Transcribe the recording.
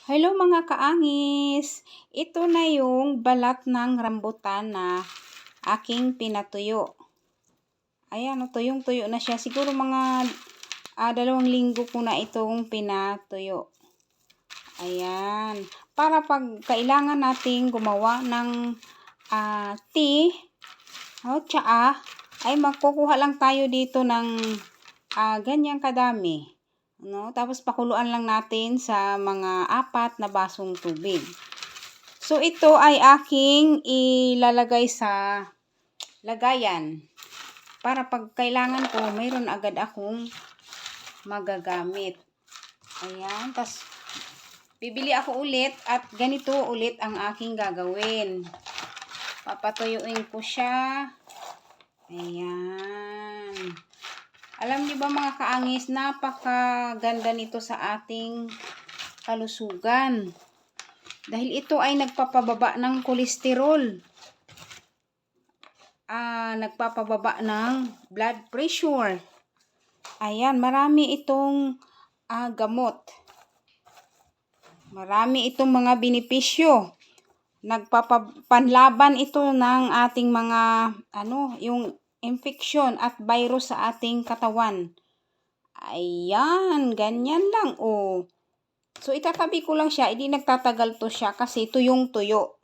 Hello mga kaangis! Ito na yung balat ng rambutan na aking pinatuyo. Ayan, tuyong-tuyo na siya. Siguro mga 2 linggo ko na itong pinatuyo. Ayan. Para pag kailangan nating gumawa ng tea o tsaa, ay magkukuha lang tayo dito ng ganyang kadami. No? Tapos pakuluan lang natin sa mga 4 na basong tubig. So ito ay aking ilalagay sa lagayan para pag kailangan ko, mayroon agad akong magagamit. Ayan, tapos bibili ako ulit at ganito ulit ang aking gagawin. Papatuyuin ko siya. Ayan. Alam niyo ba mga kaangis, napakaganda nito sa ating kalusugan. Dahil ito ay nagpapababa ng kolesterol. Nagpapababa ng blood pressure. Ayan, marami itong gamot. Marami itong mga benepisyo. Nagpapanlaban ito ng ating mga yung infection at virus sa ating katawan. Ayan, ganyan lang. So itatabi ko lang siya, hindi nagtatagal to siya kasi tuyong-tuyo.